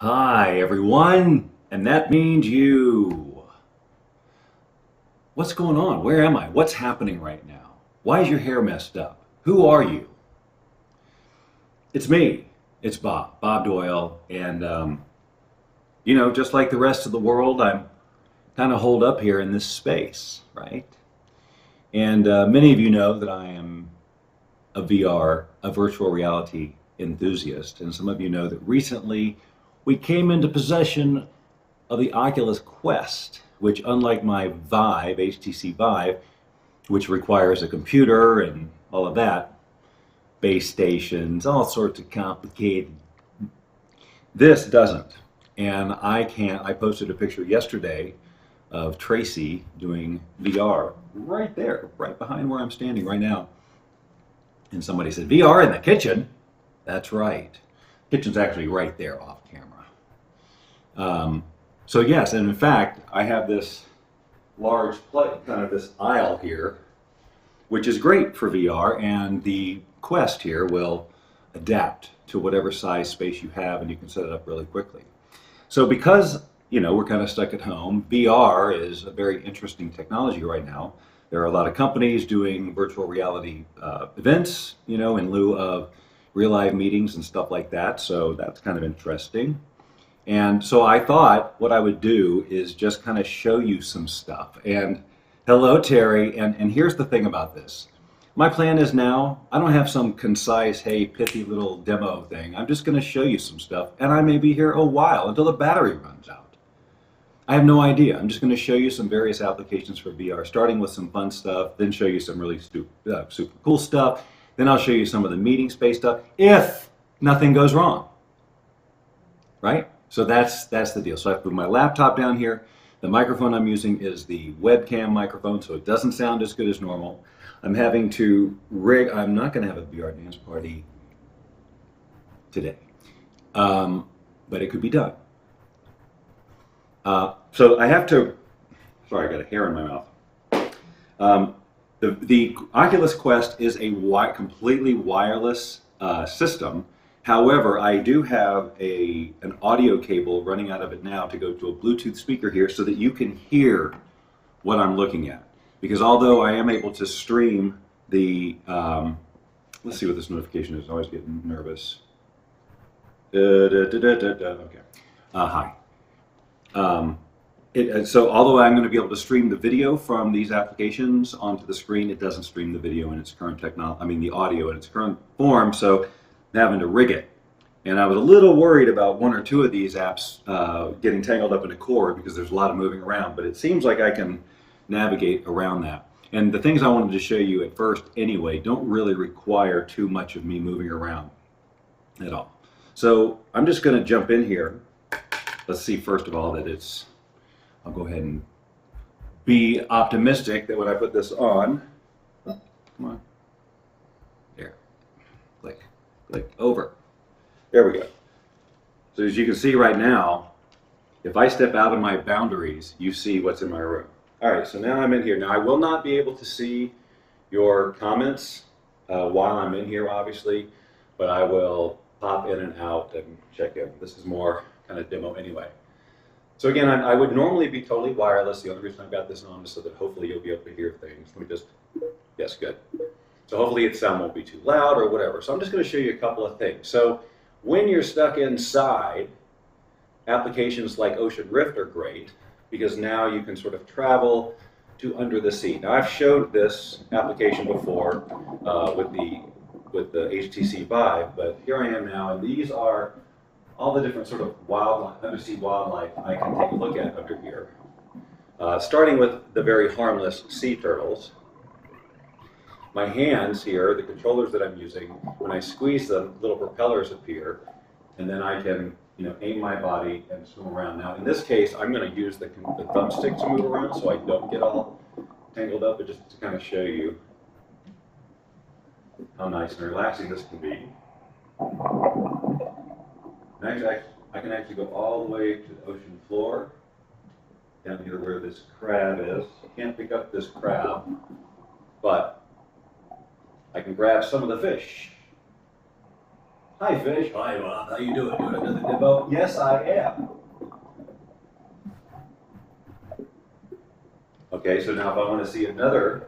Hi, everyone, and that means you. What's going on? Where am I? What's happening right now? Why is your hair messed up? Who are you? It's me. It's Bob Doyle, and just like the rest of the world, I'm kind of holed up here in this space, right? And many of you know that I am a VR, a virtual reality enthusiast, and some of you know that recently we came into possession of the Oculus Quest, which, unlike my Vive, HTC Vive, which requires a computer and all of that, base stations, all sorts of complicated, this doesn't. And I posted a picture yesterday of Tracey doing VR right there, right behind where I'm standing right now. And somebody said, VR in the kitchen? That's right. Kitchen's actually right there off camera. So yes, and in fact, I have this large plate, kind of this aisle here, which is great for VR, and the Quest here will adapt to whatever size space you have, and you can set it up really quickly. So because, we're kind of stuck at home, VR is a very interesting technology right now. There are a lot of companies doing virtual reality events, in lieu of real live meetings and stuff like that, so that's kind of interesting. And so I thought what I would do is just kind of show you some stuff. And hello, Terry. And here's the thing about this. My plan is now, I don't have some concise, hey, pithy little demo thing. I'm just going to show you some stuff. And I may be here a while until the battery runs out. I have no idea. I'm just going to show you some various applications for VR, starting with some fun stuff, then show you some really super cool stuff. Then I'll show you some of the meeting space stuff if nothing goes wrong, right? So that's the deal. So I put my laptop down here. The microphone I'm using is the webcam microphone, so it doesn't sound as good as normal. I'm having to rig. I'm not going to have a VR dance party today, but it could be done. So I have to. Sorry, I got a hair in my mouth. The Oculus Quest is a completely wireless system. However, I do have an audio cable running out of it now to go to a Bluetooth speaker here so that you can hear what I'm looking at. Because although I am able to stream the, let's see what this notification is. I always get nervous. Okay. Hi. So although I'm going to be able to stream the video from these applications onto the screen, it doesn't stream the video in its current the audio in its current form. So having to rig it. And I was a little worried about one or two of these apps getting tangled up in a cord because there's a lot of moving around, but it seems like I can navigate around that. And the things I wanted to show you at first anyway don't really require too much of me moving around at all. So I'm just going to jump in here. Let's see first of all that I'll go ahead and be optimistic that when I put this on, come on, there, click over. There we go. So as you can see right now, if I step out of my boundaries, you see what's in my room. All right, so now I'm in here. Now I will not be able to see your comments while I'm in here, obviously, but I will pop in and out and check in. This is more kind of demo anyway. So again, I would normally be totally wireless. The only reason I've got this on is so that hopefully you'll be able to hear things. Let me just, yes, good. So hopefully its sound won't be too loud or whatever. So I'm just going to show you a couple of things. So when you're stuck inside, applications like Ocean Rift are great because now you can sort of travel to under the sea. Now I've showed this application before with the HTC Vive, but here I am now, and these are all the different sort of undersea wildlife I can take a look at under here. Starting with the very harmless sea turtles. My hands here, the controllers that I'm using, when I squeeze them, little propellers appear, and then I can, aim my body and swim around. Now, in this case, I'm going to use the thumbstick to move around so I don't get all tangled up, but just to kind of show you how nice and relaxing this can be. And actually, I can actually go all the way to the ocean floor, down here where this crab is. You can't pick up this crab, but I can grab some of the fish. Hi, fish. Hi, Bob. How you doing? Doing another demo? Yes, I am. Okay, so now if I want to see another,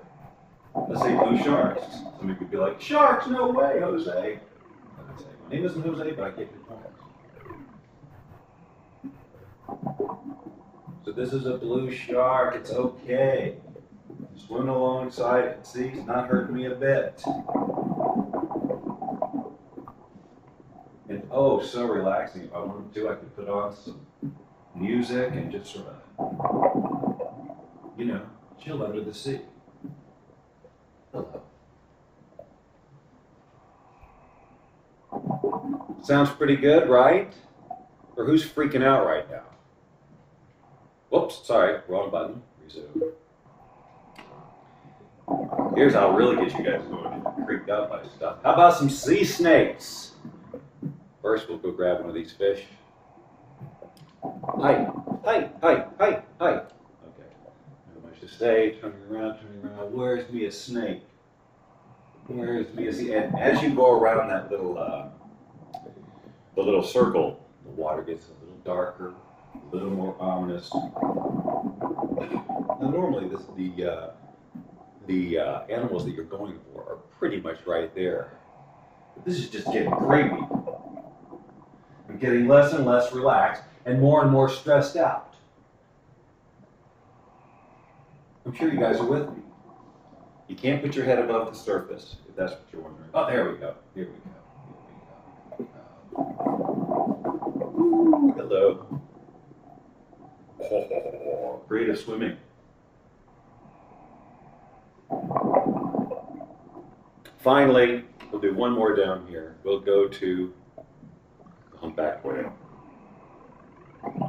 let's say blue sharks. Somebody could be like, sharks, no way, Jose. I could say, my name isn't Jose, but I get your point. So this is a blue shark. It's okay. Swim alongside it. See, it's not hurting me a bit. And oh, so relaxing. If I wanted to, I could put on some music and just sort of, you know, chill under the sea. Hello. Sounds pretty good, right? Or who's freaking out right now? Whoops, sorry, wrong button. Resume. Here's how I'll really get you guys going. Creeped out by stuff. How about some sea snakes? First, we'll go grab one of these fish. Hi, hi, hi, hi, hi. Okay. Not much to say. Turning around, turning around. Where's me a snake? Where's me a sea? And as you go around that little, the little circle, the water gets a little darker, a little more ominous. Now, normally, the animals that you're going for are pretty much right there. But this is just getting creepy. I'm getting less and less relaxed and more stressed out. I'm sure you guys are with me. You can't put your head above the surface, if that's what you're wondering. Oh, there we go. Here we go. Ooh, hello. Oh, creative swimming. Finally, we'll do one more down here. We'll go to the humpback whale.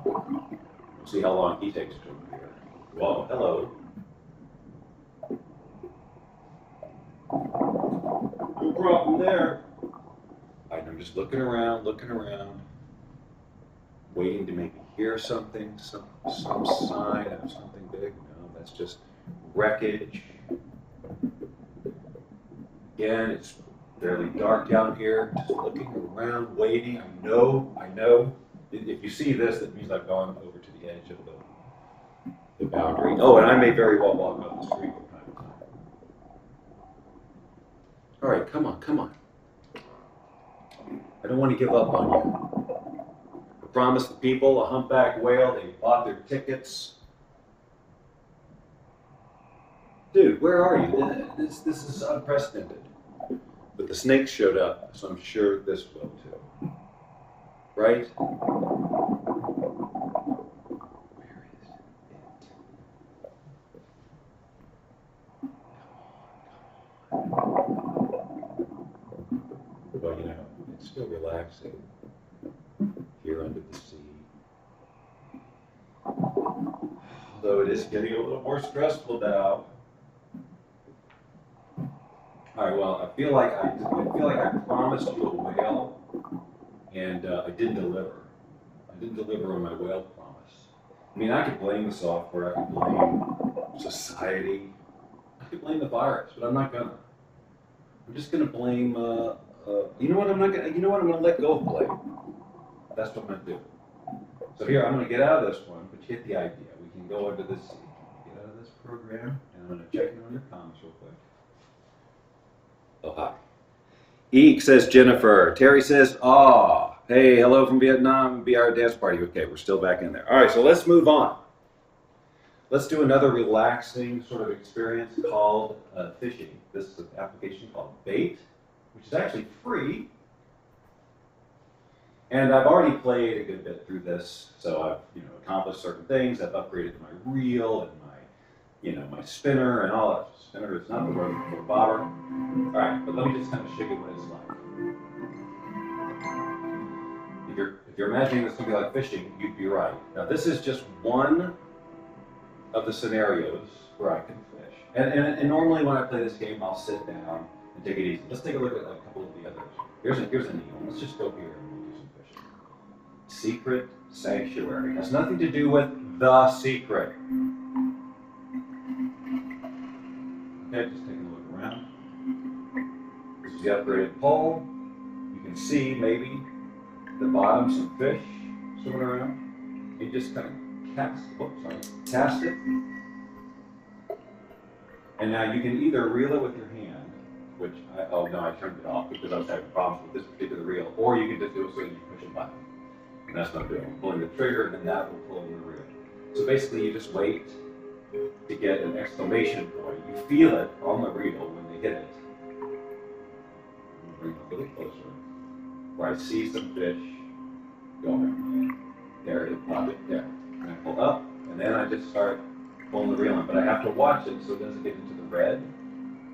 We'll see how long he takes to appear. Whoa, hello. No problem there. I'm just looking around, waiting to maybe hear something, some sign of something big. No, that's just wreckage. Again, it's fairly dark down here. Just looking around, waiting. I know. If you see this, that means I've gone over to the edge of the boundary. Oh, and I may very well walk up the street from time to time. All right, come on. I don't want to give up on you. I promised the people a humpback whale. They bought their tickets. Dude, where are you? This is unprecedented. But the snakes showed up, so I'm sure this will too. Right? Where is it? Well, you know, it's still relaxing here under the sea. Although it is getting a little more stressful now. All right. Well, I feel like I promised you a whale, and I didn't deliver. I didn't deliver on my whale promise. I mean, I could blame the software. I could blame society. I could blame the virus, but I'm not gonna. I'm just gonna blame. You know what? I'm not gonna. You know what? I'm gonna let go of blame. That's what I'm gonna do. So here, I'm gonna get out of this one, but you get the idea. We can go into this. Get out of this program, and I'm gonna check in on your comments real quick. Oh, hi. Eek says Jennifer. Terry says, ah. Hey, hello from Vietnam. BR dance party. Okay, we're still back in there. All right, so let's move on. Let's do another relaxing sort of experience called fishing. This is an application called Bait, which is actually free. And I've already played a good bit through this, so I've accomplished certain things. I've upgraded my reel and my spinner and all that. Spinner is not the word for bobber. All right, but let me just kind of show you what it's like. If you're imagining this to be like fishing, you'd be right. Now this is just one of the scenarios where I can fish. And normally when I play this game, I'll sit down and take it easy. Let's take a look at a couple of the others. Here's a neat one. Let's just go here and we'll do some fishing. Secret Sanctuary. It has nothing to do with The Secret. Okay, just taking a look around. This is the upgraded pole. You can see maybe the bottom, some fish swimming around. You just kind of cast it. And now you can either reel it with your hand, which I turned it off because I was having problems with this particular reel, or you can just do it so you push a button. And that's what I'm doing. I'm pulling the trigger, and then that will pull in the reel. So basically, you just wait to get an exclamation point. You feel it on the reel when they hit it. Bring it a little closer, where I see some fish going. There it is, pop it there. And I pull up, and then I just start pulling the reel in. But I have to watch it so it doesn't get into the red.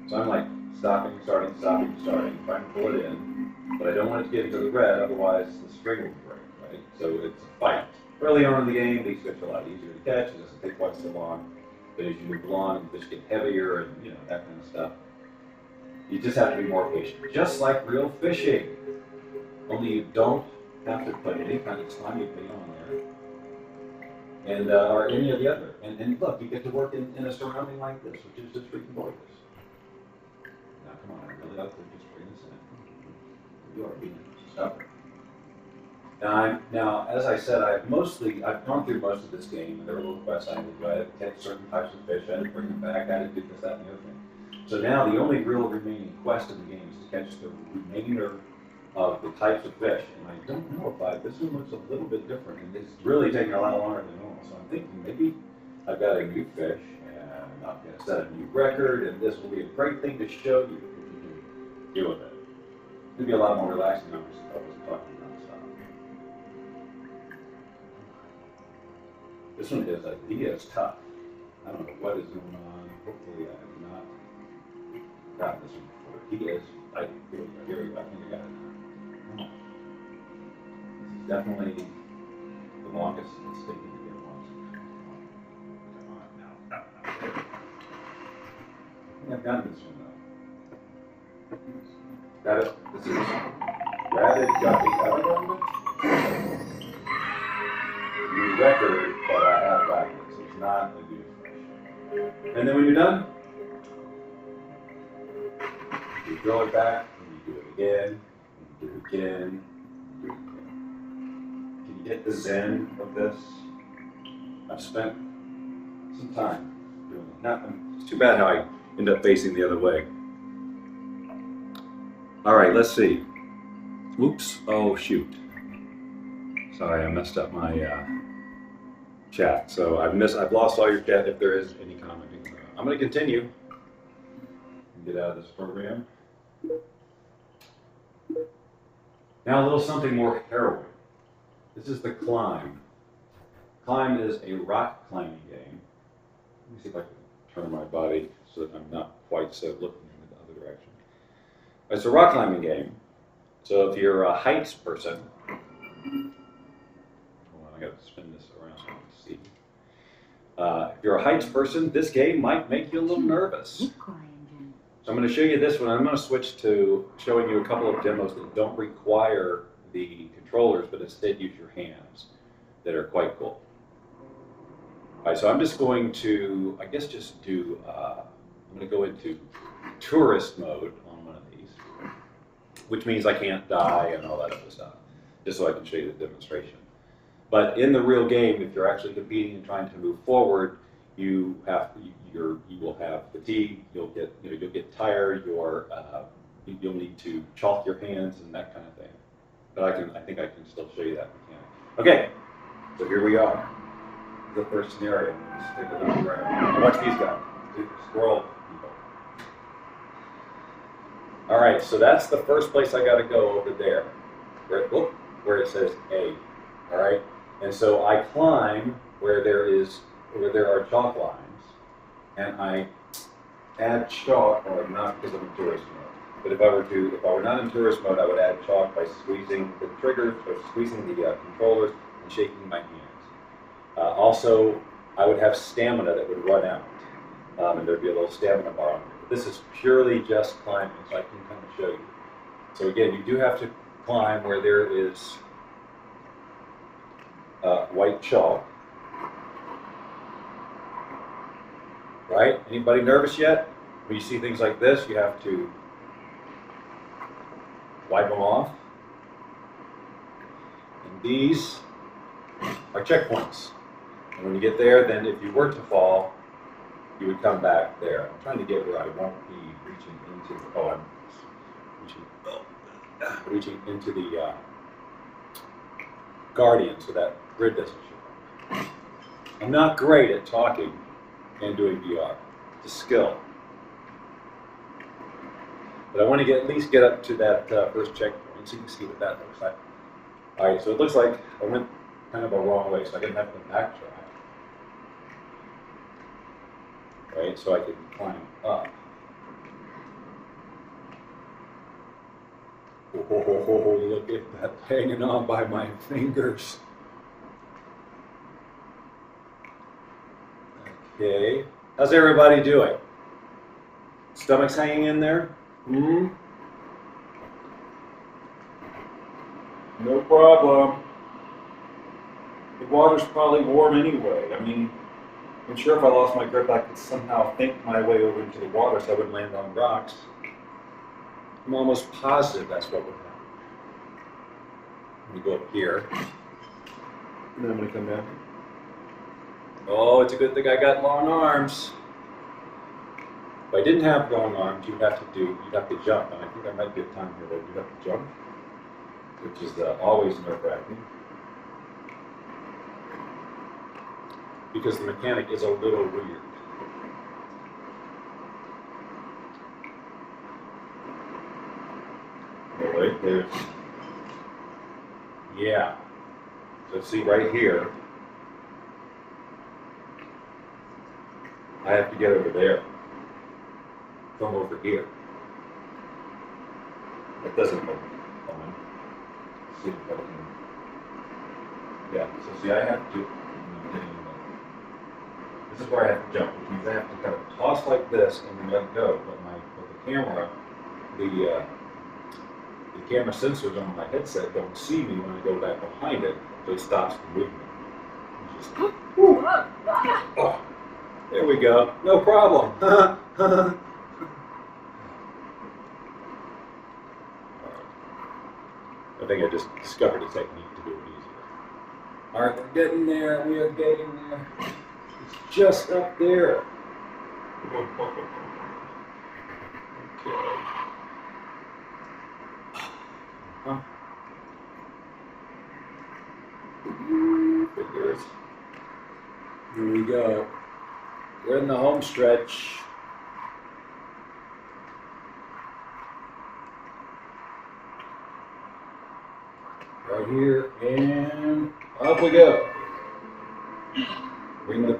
So I'm like stopping, starting, trying to pull it in. But I don't want it to get into the red, otherwise the string will break, right? So it's a fight. Early on in the game, these fish are a lot easier to catch. It doesn't take quite so long. But as you move along, fish get heavier and that kind of stuff. You just have to be more patient. Just like real fishing. Only you don't have to put any kind of slimy bait on there. And or any of the other. And look, you get to work in a surrounding like this, which is just freaking gorgeous. Now come on, I really like to just bring this in. You are being stubborn. Now, as I said, I've gone through most of this game, and there were little quests I had to do. I had to catch certain types of fish, I had to bring them back, I had to do this, that, and the other thing. So now the only real remaining quest in the game is to catch the remainder of the types of fish. And I don't know if this one looks a little bit different, and it's really taking a lot longer than normal. So I'm thinking maybe I've got a new fish, and I'm going to set a new record, and this will be a great thing to show you if you can deal with it. It'll be a lot more relaxing than I was talking about stuff. This one is tough. I don't know what is going on. Hopefully I have not got this one before. Here we go. I think I got it now. This is definitely the longest it's taken to get one. Come on now. I think I've gotten this one though. Got it? This is Rabbit Guppy. Have I gotten it? New record, but I have gotten it, so it's not a new fish. And then when you're done, you throw it back, and you do it again, and you do it again, and you do it again. Can you get the zen of this? I've spent some time doing it. It's too bad how I end up facing the other way. All right, let's see. Oops, oh shoot. Sorry, I messed up my chat. So I've lost all your chat if there is any commenting. I'm gonna continue and get out of this program. Now a little something more harrowing. This is the Climb. Climb is a rock climbing game. Let me see if I can turn my body so that I'm not quite so looking in the other direction. It's a rock climbing game. So if you're a heights person, hold on, I gotta spin this around so I can see. If you're a heights person, this game might make you a little nervous. So I'm going to show you this one. I'm going to switch to showing you a couple of demos that don't require the controllers, but instead use your hands, that are quite cool. All right, so I'm just going to, I'm going to go into tourist mode on one of these, which means I can't die and all that other stuff, just so I can show you the demonstration. But in the real game, if you're actually competing and trying to move forward, you will have fatigue. You'll get tired. You'll need to chalk your hands and that kind of thing. But I think I can still show you that mechanic. Okay, so here we are. The first scenario. Let's take a look around. Watch these guys. Squirrel people. All right, so that's the first place I got to go over there, where it says A. All right, and so I climb where there are chalk lines, and I add chalk, or not because I'm in tourist mode. But if I were not in tourist mode, I would add chalk by squeezing the triggers, or squeezing the controllers, and shaking my hands. Also, I would have stamina that would run out, and there'd be a little stamina bar on it. But this is purely just climbing, so I can kind of show you. So again, you do have to climb where there is white chalk. Right? Anybody nervous yet? When you see things like this, you have to wipe them off. And these are checkpoints. And when you get there, then if you were to fall, you would come back there. I'm trying to get where I won't be reaching into the, oh, I'm reaching into the Guardian so that grid doesn't show up. I'm not great at talking and doing VR. It's a skill. But I want to at least get up to that first checkpoint so you can see what that looks like. All right, so it looks like I went kind of a wrong way, so I'm going to have to backtrack. Right, so I can climb up. Oh, look at that hanging on by my fingers. Okay, how's everybody doing? Stomachs hanging in there? Hmm? No problem. The water's probably warm anyway. I mean, I'm sure if I lost my grip, I could somehow think my way over into the water so I wouldn't land on rocks. I'm almost positive that's what would happen. I'm going to go up here, and then I'm going to come down. Oh, it's a good thing I got long arms. If I didn't have long arms, you'd have to jump, and I think there might be a time here where you'd have to jump, which is always nerve-wracking. Because the mechanic is a little weird. Oh, wait, there's, yeah. So see right here, I have to get over there from over here. That doesn't look fun. See if I can, yeah, so see I have to, this is where I have to jump, which means I have to kind of toss like this and then let go. But the camera, the camera sensors on my headset don't see me when I go back behind it, so it stops the movement. Just, oh, there we go. No problem. I think I just discovered a technique to do it easier. All right, we're getting there. We are getting there. It's just up there. Okay. Huh? Figures. Here we go. We're in the home stretch. Right here, and up we go. Bring the,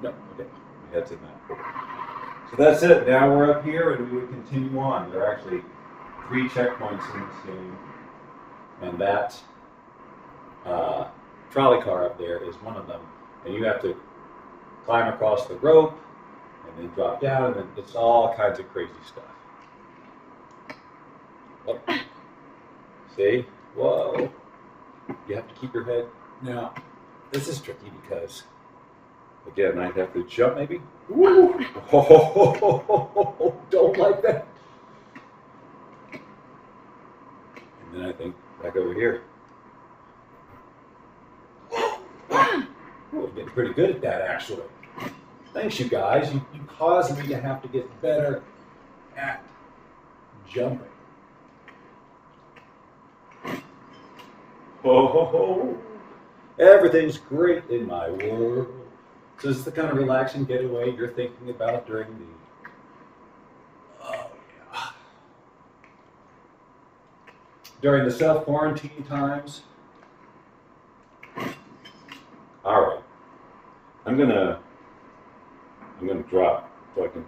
no, okay, my head's in that. So that's it, now we're up here and we would continue on. There are actually 3 checkpoints in this game, and that trolley car up there is one of them. And you have to climb across the rope and then drop down, and it's all kinds of crazy stuff. Oh. See? Whoa. You have to keep your head. Now, this is tricky because, again, I'd have to jump maybe. Woo! Oh, don't like that. And then I think back over here. Oh, we're getting pretty good at that, actually. Thanks, you guys. You caused me to have to get better at jumping. Oh, everything's great in my world. So this is the kind of relaxing getaway you're thinking about during the, oh yeah, during the self-quarantine times. All right, I'm gonna drop so I can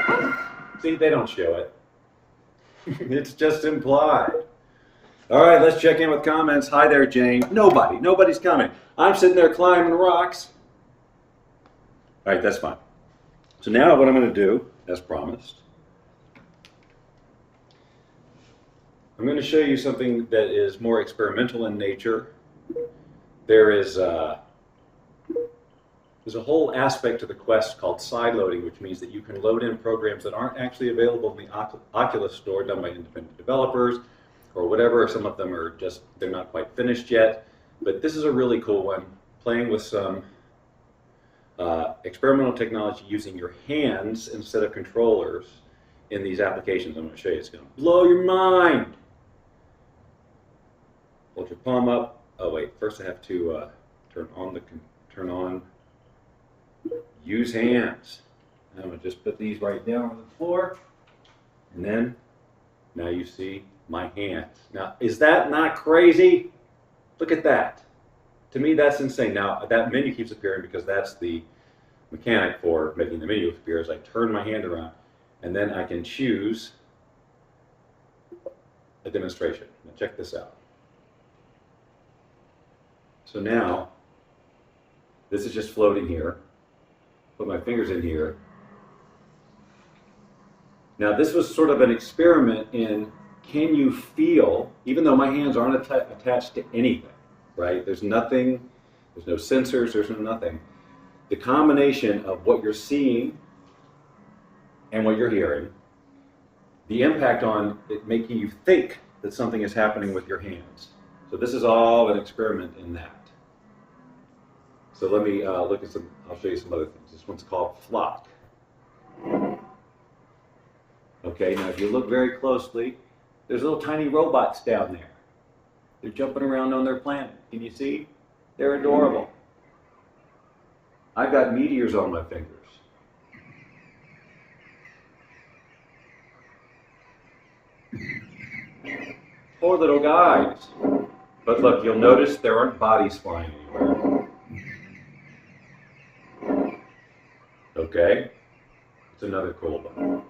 end. See, they don't show it. It's just implied. All right, let's check in with comments. Hi there, Jane. Nobody's coming. I'm sitting there climbing rocks. All right, that's fine. So now what I'm going to do, as promised, I'm going to show you something that is more experimental in nature. There's a whole aspect to the Quest called sideloading, which means that you can load in programs that aren't actually available in the Oculus store, done by independent developers. or whatever. Some of them are just, they're not quite finished yet. But this is a really cool one, playing with some experimental technology using your hands instead of controllers in these applications. I'm going to show you. It's going to blow your mind. Hold your palm up. Oh wait, first I have to turn on, use hands. I'm going to just put these right down on the floor, and then now you see my hands. Now, is that not crazy? Look at that. To me, that's insane. Now, that menu keeps appearing because that's the mechanic for making the menu appear. As I turn my hand around, and then I can choose a demonstration. Now, check this out. So now, this is just floating here. Put my fingers in here. Now, this was sort of an experiment in, can you feel, even though my hands aren't attached to anything, right? There's nothing, there's no sensors, there's no nothing. The combination of what you're seeing and what you're hearing, the impact on it making you think that something is happening with your hands. So this is all an experiment in that. So let me look at some, I'll show you some other things. This one's called Flock. Okay, now if you look very closely, there's little tiny robots down there. They're jumping around on their planet. Can you see? They're adorable. I've got meteors on my fingers. Poor little guys. But look, you'll notice there aren't bodies flying anywhere. Okay? It's another cool one.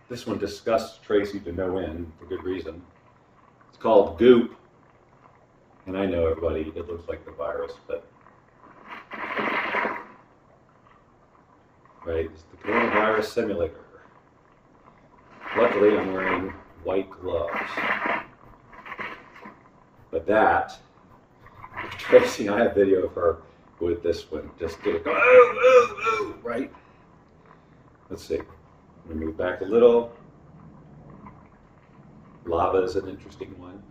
This one disgusts Tracey to no end, for good reason. It's called Goop. And I know everybody, it looks like the virus, but... Right, it's the coronavirus simulator. Luckily, I'm wearing white gloves. But that, Tracey, I have video of her with this one. Just did it go, ooh, ooh, ooh, right? Let's see. Let me move back a little. Lava is an interesting one.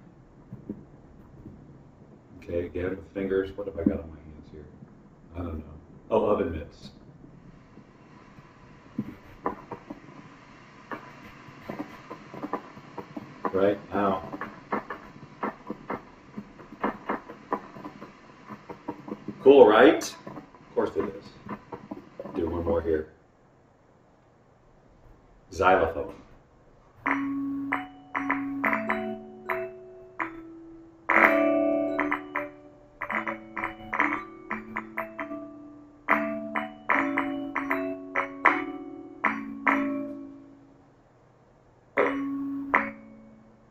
Okay, again with fingers. What have I got on my hands here? I don't know. Oh, oven mitts. Right? Ow. Cool, right? Of course it is. Do one more here. Xylophone.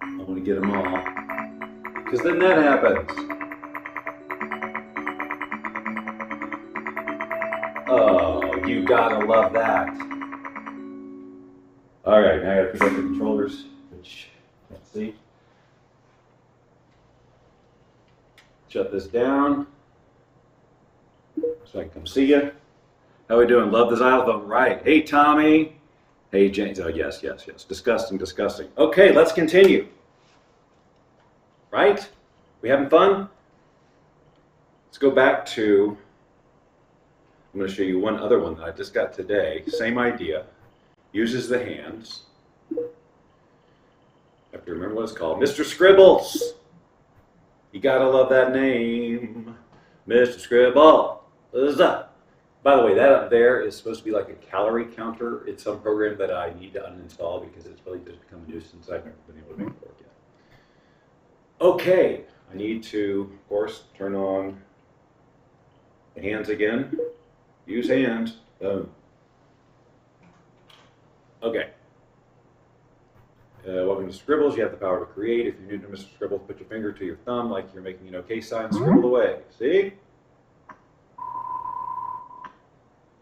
I want to get them all, because then that happens. Oh, you gotta love that. All right, now I gotta pick up the controllers, which, let's see. Shut this down, so I can come see you. How we doing? Love the xylophone, right? Hey, Tommy. Hey, James. Oh, yes, yes, yes. Disgusting, disgusting. Okay, let's continue. Right? We having fun? Let's go back to, I'm going to show you one other one that I just got today. Same idea. Uses the hands. I have to remember what it's called. Mr. Scribbles. You gotta love that name. Mr. Scribbles. By the way, that up there is supposed to be like a calorie counter. It's some program that I need to uninstall because it's really just become a nuisance. I've never been able to make it work yet. Okay, I need to, of course, turn on the hands again. Use hands. Boom. Okay. Welcome to Scribbles. You have the power to create. If you're new to Mr. Scribbles, put your finger to your thumb like you're making an OK sign. Scribble away. See?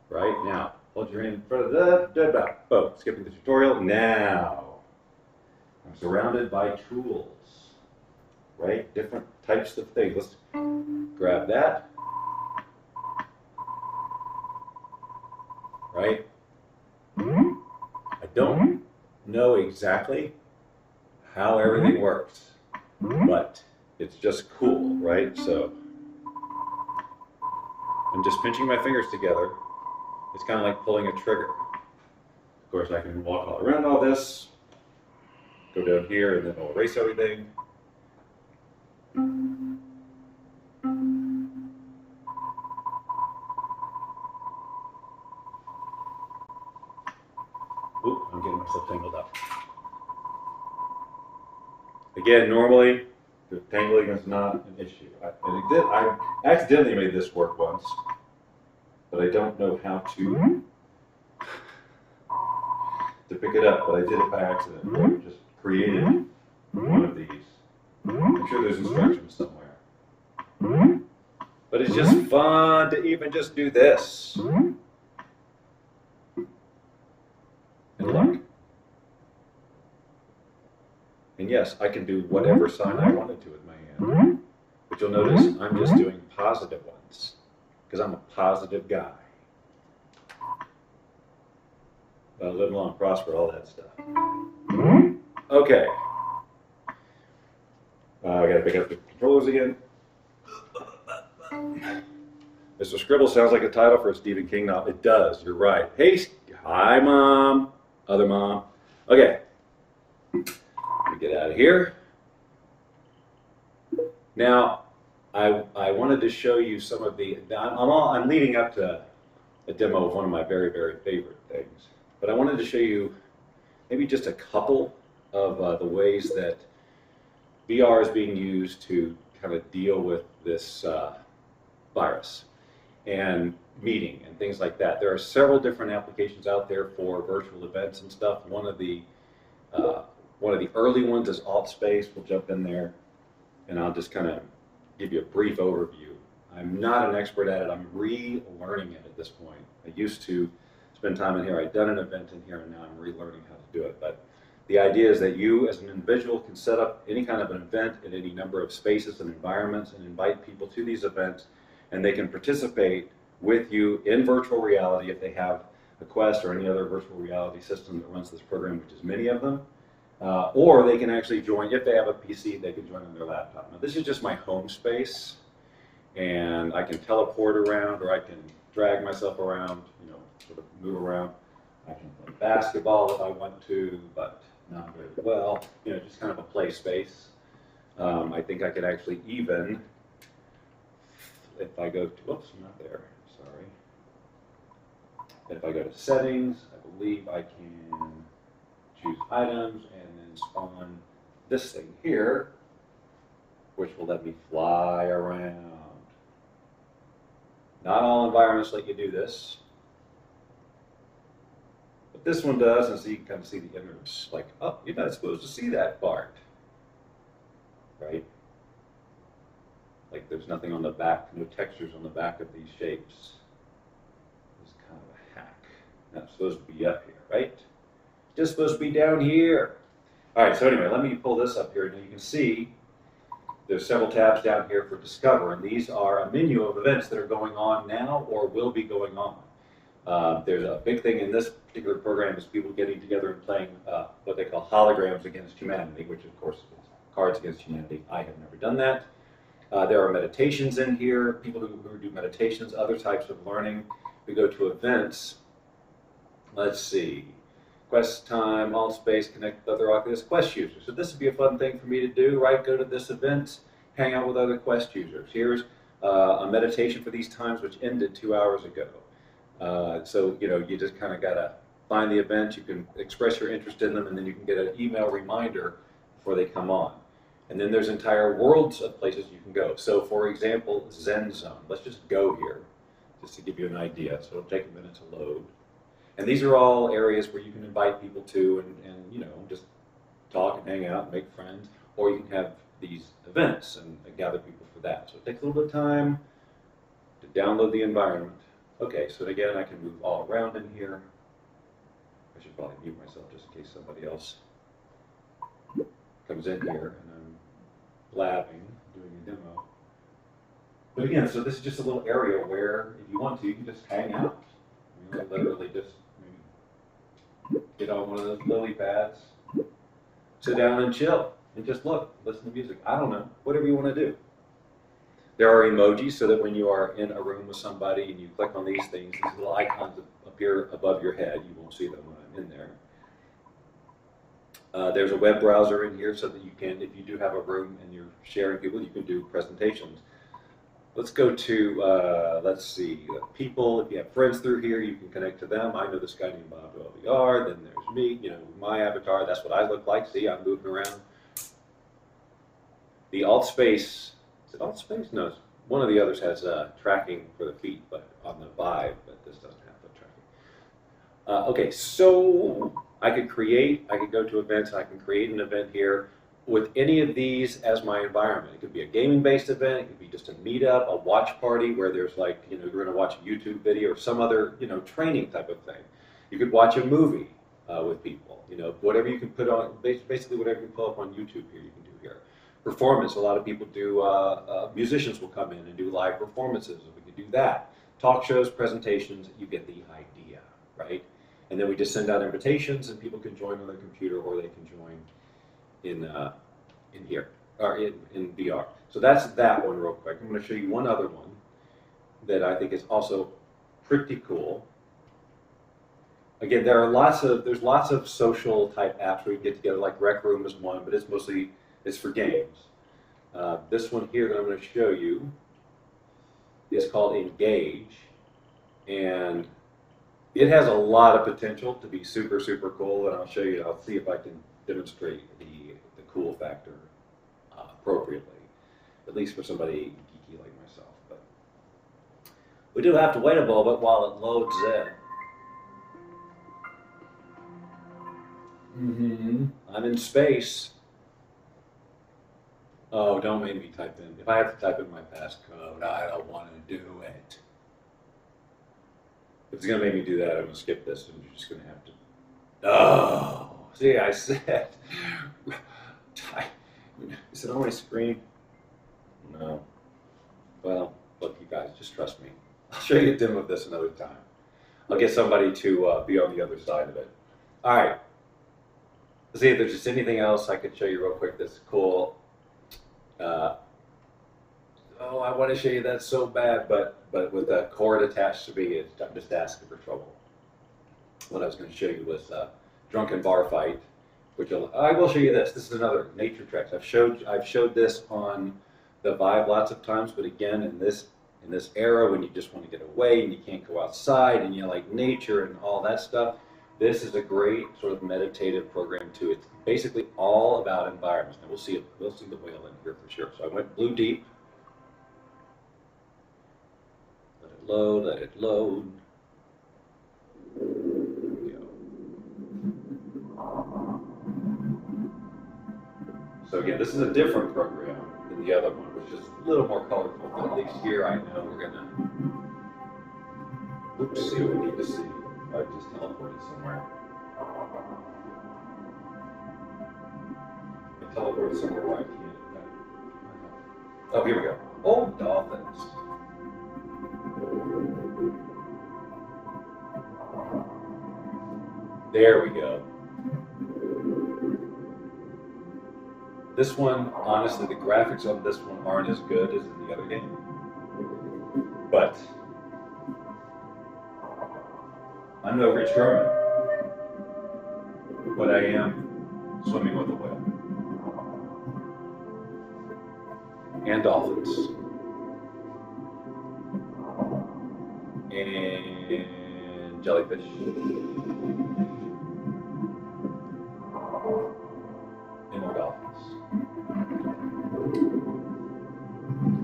Right now, hold your hand in front of the boom. Skipping the tutorial. Now, I'm surrounded by tools. Right? Different types of things. Let's grab that. Right? I don't know exactly how everything works, but it's just cool, right? So I'm just pinching my fingers together. It's kind of like pulling a trigger. Of course, I can walk all around all this, go down here, and then it'll erase everything. Oop, I'm getting myself tangled up. Again, normally, the tangling is not an issue. I accidentally made this work once, but I don't know how to pick it up, but I did it by accident. I just created one of these. I'm sure there's instructions somewhere. But it's just fun to even just do this. And look. And yes, I can do whatever sign I wanted to with my hand. But you'll notice I'm just doing positive ones, because I'm a positive guy. Live long, prosper, all that stuff. Okay. I gotta pick up the controllers again. Mr. Scribble sounds like a title for a Stephen King novel. It does, you're right. Hey, hi mom, other mom. Okay, let me get out of here. Now, I wanted to show you some of the, I'm leading up to a demo of one of my very, very favorite things. But I wanted to show you maybe just a couple of the ways that VR is being used to kind of deal with this virus and meeting and things like that. There are several different applications out there for virtual events and stuff. One of the early ones is AltSpace. We'll jump in there, and I'll just kind of give you a brief overview. I'm not an expert at it. I'm relearning it at this point. I used to spend time in here. I'd done an event in here, and now I'm relearning how to do it. But the idea is that you, as an individual, can set up any kind of an event in any number of spaces and environments and invite people to these events, and they can participate with you in virtual reality if they have a Quest or any other virtual reality system that runs this program, which is many of them. Or they can actually join, if they have a PC, they can join on their laptop. Now, this is just my home space, and I can teleport around, or I can drag myself around, you know, sort of move around. I can play basketball if I want to, but not very well. You know, just kind of a play space. I think I could actually even, if I go to, whoops, I'm not there, sorry. If I go to settings, I believe I can choose items and then spawn this thing here, which will let me fly around. Not all environments let you do this, but this one does, and so you can kind of see the image, like, oh, you're not supposed to see that part, right? Like there's nothing on the back, no textures on the back of these shapes. It's kind of a hack. Not supposed to be up here, right? Just supposed to be down here. All right, so anyway, let me pull this up here, and you can see there's several tabs down here for Discover, and these are a menu of events that are going on now or will be going on. There's a big thing in this particular program is people getting together and playing what they call holograms against humanity, which of course is Cards Against Humanity. I have never done that. There are meditations in here, people who do meditations, other types of learning. We go to events. Let's see. Quest time, AltSpace, connect with other Oculus Quest users. So this would be a fun thing for me to do, right? Go to this event, hang out with other Quest users. Here's a meditation for these times, which ended 2 hours ago. So, you know, you just kind of got to find the event, you can express your interest in them, and then you can get an email reminder before they come on. And then there's entire worlds of places you can go. So, for example, Zen Zone. Let's just go here, just to give you an idea. So it'll take a minute to load. And these are all areas where you can invite people to and you know, just talk and hang out and make friends. Or you can have these events and gather people for that. So it takes a little bit of time to download the environment. Okay, so again, I can move all around in here. I should probably mute myself just in case somebody else comes in here and I'm blabbing, doing a demo. But again, so this is just a little area where if you want to, you can just hang out. You know, literally just maybe get on one of those lily pads, sit down and chill and just look, listen to music. I don't know, whatever you want to do. There are emojis so that when you are in a room with somebody and you click on these things, these little icons appear above your head. You won't see them when I'm in there. There's a web browser in here so that you can, if you do have a room and you're sharing people, you can do presentations. Let's go to, let's see, people. If you have friends through here, you can connect to them. I know this guy named Bob LVR. Then there's me, you know, my avatar. That's what I look like. See, I'm moving around. The alt space, is it alt space? No, one of the others has tracking for the feet, but on the Vive, but this doesn't have the tracking. Okay, so I could go to events, I can create an event here with any of these as my environment. It could be a gaming-based event, it could be just a meetup, a watch party where there's like, you know, you're gonna watch a YouTube video or some other, you know, training type of thing. You could watch a movie with people, you know, whatever you can put on, basically whatever you can pull up on YouTube here, you can do here. Performance, a lot of people do, musicians will come in and do live performances, we could do that. Talk shows, presentations, you get the idea, right? And then we just send out invitations and people can join on their computer or they can join in here, or in VR. So that's that one real quick. I'm going to show you one other one that I think is also pretty cool. Again, there's lots of social type apps where you get together, like Rec Room is one, but it's for games. This one here that I'm going to show you is called Engage, and it has a lot of potential to be super, super cool, and I'll see if I can demonstrate the cool factor appropriately, at least for somebody geeky like myself. But we do have to wait a little bit while it loads in. I'm in space. Oh, don't make me type in. If I have to type in my passcode, I don't want to do it. If it's going to make me do that, I'm going to skip this, and you're just going to have to. Oh, see, I said. Is it on my screen? No. Well, look, you guys, just trust me. I'll show you a demo of this another time. I'll get somebody to be on the other side of it. All right. Let's see if there's just anything else I could show you real quick that's cool. Oh, I want to show you that so bad, but with a cord attached to me, I'm just asking for trouble. What I was going to show you was Drunken Bar Fight, which I will show you this. This is another nature tracks. I've showed this on the Vive lots of times, but again, in this era when you just want to get away and you can't go outside and you like nature and all that stuff, this is a great sort of meditative program too. It's basically all about environments. Now we'll see the whale in here for sure. So I went blue deep. Let it load, let it load. There we go. So again, this is a different program than the other one, which is a little more colorful, but at least here I know we're gonna, oops, see what we need to see. I just teleported somewhere. I teleported somewhere where I can't. Oh, here we go. Oh, dolphins. There we go. This one, honestly, the graphics on this one aren't as good as in the other game. But I'm no Rich German, but I am swimming with a whale. And dolphins. And jellyfish. And more dolphins.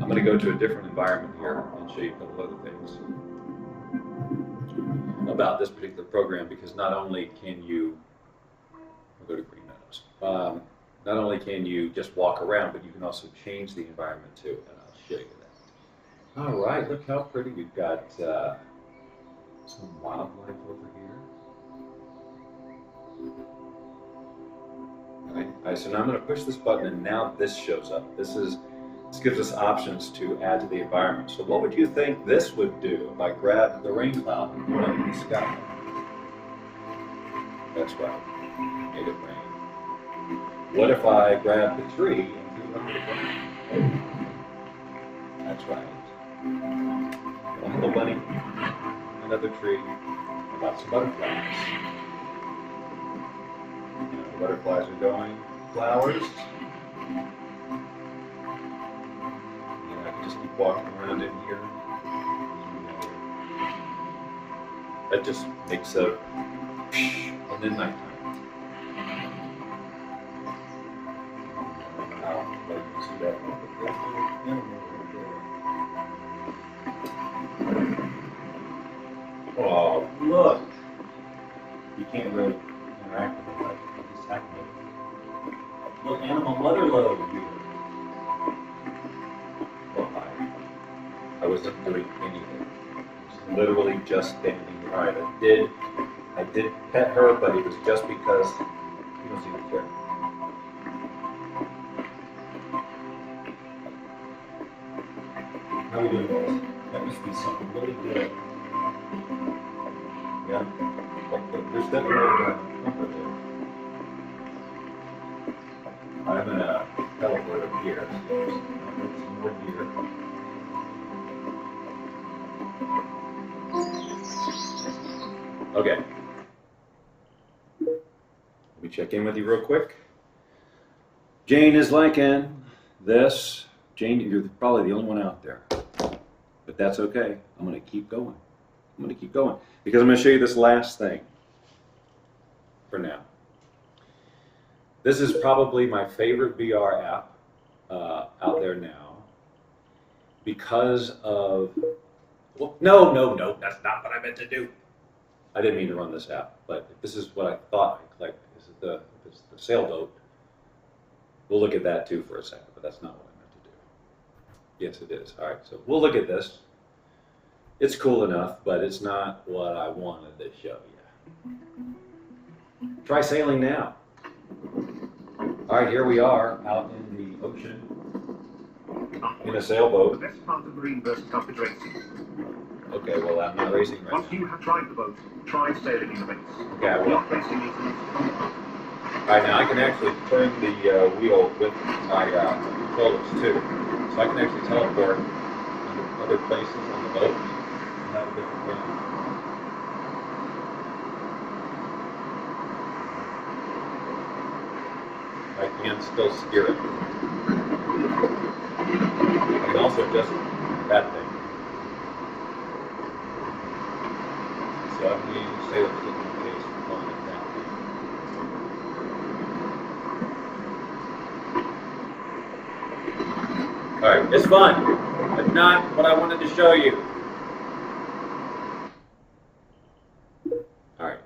I'm going to go to a different environment here and show you a couple other things about this particular program, because not only can you, we'll go to Green Meadows, not only can you just walk around, but you can also change the environment too, and I'll show you that. All right, look how pretty we've got some wildlife over here. All right, so now I'm going to push this button, and now this shows up. This gives us options to add to the environment. So what would you think this would do if I grabbed the rain cloud and put it in the sky? That's right, made it rain. What if I grab the tree and threw it over the ground? That's right. One little bunny, another tree, lots of butterflies. The butterflies are going, flowers. I can just keep walking around in here. That just makes a and then nighttime. See that? Oh, look! You can't really interact with it like this active. Little animal mother load here. Well, I wasn't doing anything. I was literally just standing here. All right, I did pet her, but it was just because you don't seem to care. How are we doing, guys? That must be something really good. Yeah, there's definitely comfort there. I'm gonna teleport up here. So there's some more here. Okay. Let me check in with you real quick. Jane is liking this. Jane, you're probably the only one out there. But that's okay. I'm going to keep going. I'm going to keep going. Because I'm going to show you this last thing for now. This is probably my favorite VR app out there now. Because of... Well, no, that's not what I meant to do. I didn't mean to run this app, but this is what I thought. Like, this is the sailboat. We'll look at that too for a second, but that's not what I meant to do. Yes, it is. All right, so we'll look at this. It's cool enough, but it's not what I wanted to show you. Try sailing now. All right, here we are out in the ocean in a sailboat. The best part of marine versus comes with racing. Okay, well, I'm not racing right now. Once you have tried the boat, try sailing in a race. Okay, I will. Not racing is All right, now I can actually turn the wheel with my controllers too. So I can actually teleport into other places on the boat and have a different game. I can still steer it. I can also adjust that thing. So I'm going to use sailor just in case we're calling it that thing. Alright, it's fun, but not what I wanted to show you. Alright,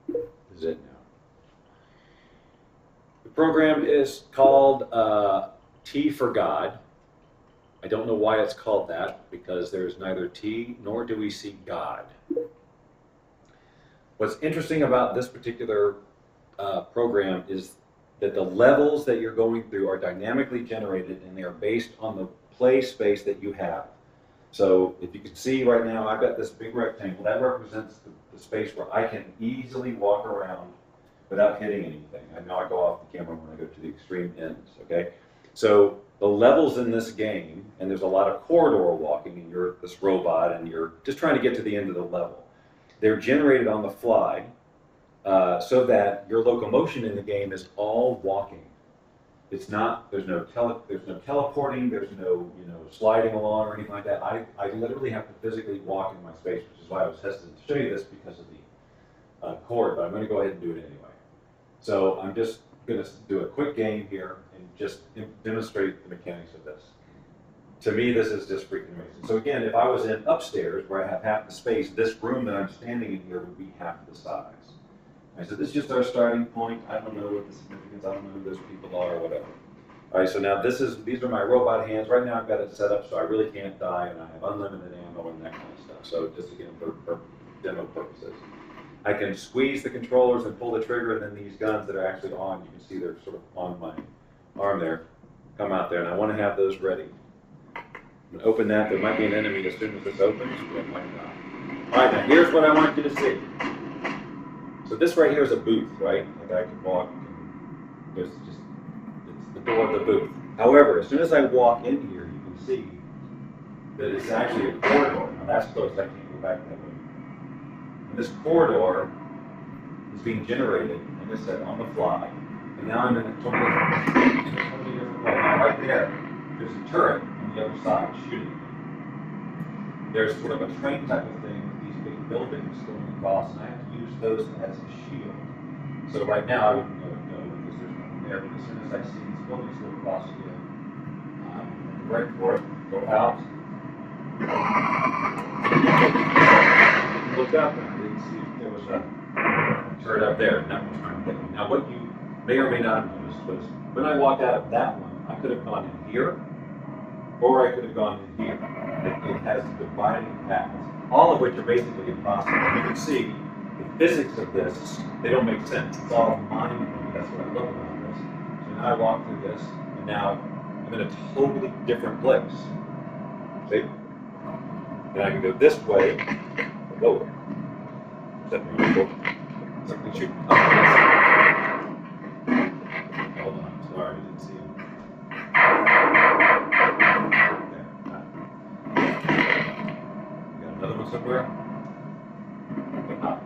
this is it now. The program is called T for God. I don't know why it's called that, because there's neither T nor do we see God. What's interesting about this particular program is that the levels that you're going through are dynamically generated, and they are based on the play space that you have. So if you can see right now, I've got this big rectangle. That represents the space where I can easily walk around without hitting anything. I know I go off the camera when I go to the extreme ends, okay? So the levels in this game, and there's a lot of corridor walking, and you're this robot, and you're just trying to get to the end of the level. They're generated on the fly so that your locomotion in the game is all walking. It's not, there's no teleporting, there's no sliding along or anything like that. I literally have to physically walk in my space, which is why I was hesitant to show you this because of the cord, but I'm going to go ahead and do it anyway. So I'm just going to do a quick game here and just demonstrate the mechanics of this. To me, this is just freaking amazing. So again, if I was in upstairs where I have half the space, this room that I'm standing in here would be half the size. Right, so this is just our starting point. I don't know what the significance, I don't know who those people are or whatever. All right, so now these are my robot hands. Right now I've got it set up so I really can't die, and I have unlimited ammo and that kind of stuff. So just again, for demo purposes. I can squeeze the controllers and pull the trigger, and then these guns that are actually on, you can see they're sort of on my arm there, come out there, and I want to have those ready. I'm going to open that. There might be an enemy as soon as this opens, but it might not. All right, now here's what I want you to see. So this right here is a booth, right? Like I can walk and It's the door of the booth. However, as soon as I walk in here, you can see that it's actually a corridor. Now that's closed, I can't go back that way. And this corridor is being generated, like I said, on the fly. And now I'm in a totally different way. Now right there, there's a turret on the other side shooting me. There's sort of a train type of thing with these big buildings going across, and I have to use those as a shield. So right now I wouldn't go because there's nothing there, but as soon as I see these buildings go across again, I'm right for it, go out. Looked up and I didn't see if there was a turret up there, and that was trying to get me. Now what you may or may not have noticed was when I walked out of that one, I could have gone in here, or I could have gone in here. It has dividing paths, all of which are basically impossible. You can see the physics of this, they don't make sense. It's all mind-blowing. That's what I love about this. So now I walk through this, and now I'm in a totally different place. See? And I can go this way. Whoa. Something shooting. Oh, hold on. Sorry, I didn't see him. Another one somewhere? But not.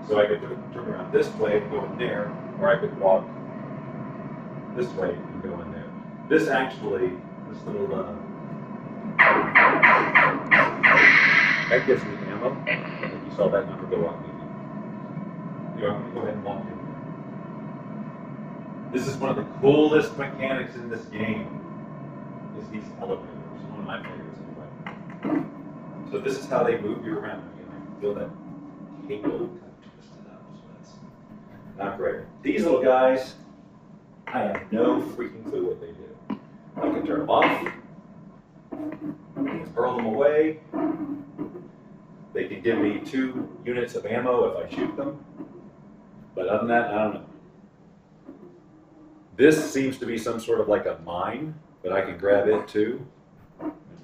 So I could turn around this way and go in there, or I could walk this way and go in there. This actually, this little, that gives me ammo. I think you saw that number go up. You know, I'm going to go ahead and walk in there. This is one of the coolest mechanics in this game, is these elevators. One of my favorites anyway. So this is how they move you around. You can feel that cable kind of twisted up, so that's not great. These little guys, I have no freaking clue what they do. I can turn them off, I can hurl them away, they can give me 2 units of ammo if I shoot them, but other than that, I don't know. This seems to be some sort of like a mine, but I can grab it too.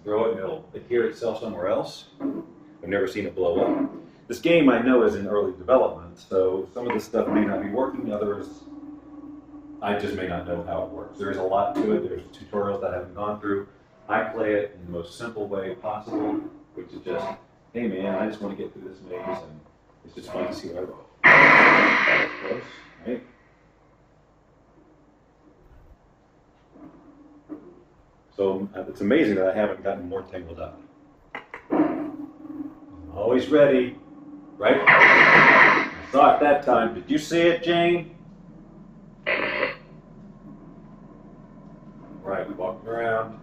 Throw it and it'll adhere itself somewhere else. I've never seen it blow up. This game I know is in early development, so some of this stuff may not be working, others I just may not know how it works. There is a lot to it, there's tutorials that I haven't gone through. I play it in the most simple way possible, which is just, hey man, I just want to get through this maze and it's just fun to see where I go. That was close, right? So it's amazing that I haven't gotten more tangled up. I'm always ready, right? I saw it that time. Did you see it, Jane? Right, walking around.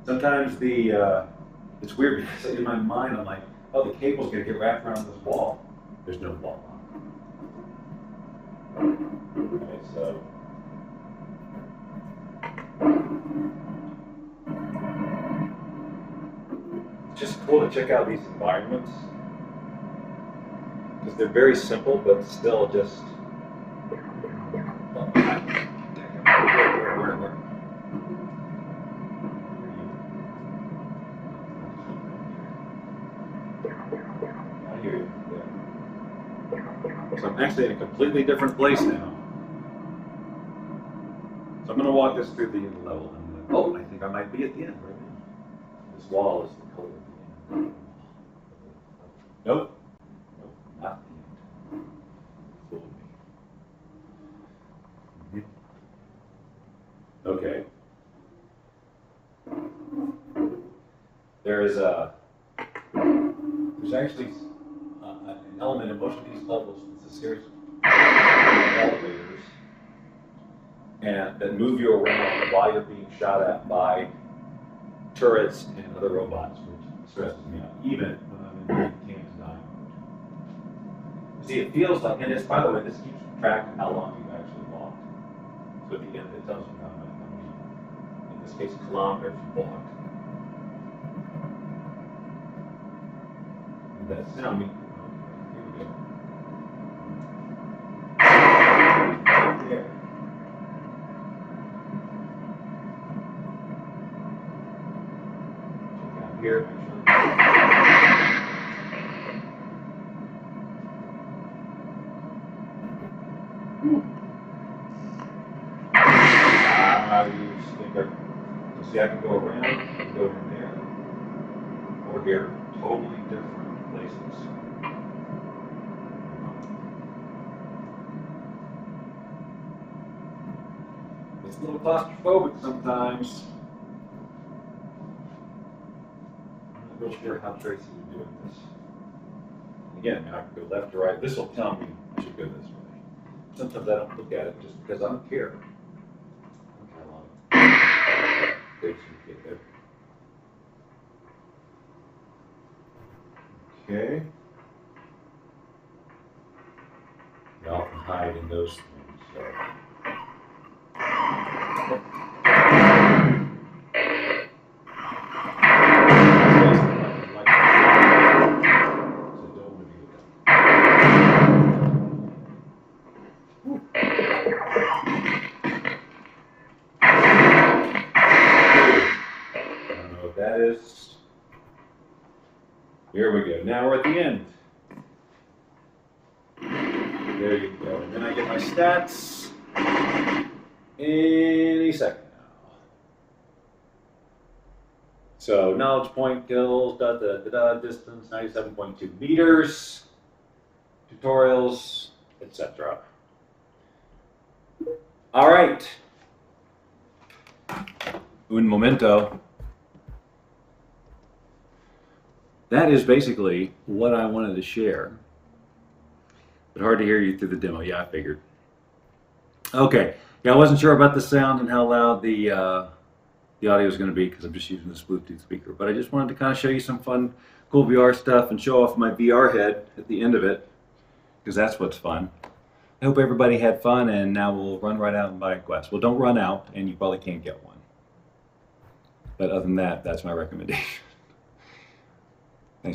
Sometimes it's weird because in my mind I'm like, oh, the cable's gonna get wrapped around this wall. There's no wall. Okay, so it's just cool to check out these environments because they're very simple, but still just. Where? I hear you. So I'm actually in a completely different place now. So I'm going to walk this through the level. And oh, I think I might be at the end right now. This wall is the color of the end. Nope. Nope, not the end. Fooled me. Okay. There's actually an element in most of these levels. It's a series of elevators and that move you around while you're being shot at by turrets and other robots, which stresses me out, even when I'm in the can't die mode. See, it feels like, and it's, by the way, this keeps track of how long you've actually walked. So at the end, it tells you how many, in this case, kilometers you walked. And that sound, here we go. There. Check out here. You think see, I can go around, and go in there, or here, totally different places. It's a little claustrophobic sometimes. I'm not real sure how Tracey would do this. Again, now I can go left or right. This will tell me I should go this way. Sometimes I don't look at it just because I don't care. Okay. You often hide in those things. So. That is, here we go. Now we're at the end. There you go. And then I get my stats any second now. So knowledge point kills, distance 97.2 meters, tutorials, etc. All right. Un momento. That is basically what I wanted to share. But hard to hear you through the demo. Yeah, I figured. Okay. Yeah, I wasn't sure about the sound and how loud the audio is going to be because I'm just using this Bluetooth speaker. But I just wanted to kind of show you some fun, cool VR stuff and show off my VR head at the end of it because that's what's fun. I hope everybody had fun, and now we'll run right out and buy a Quest. Well, don't run out, and you probably can't get one. But other than that, that's my recommendation.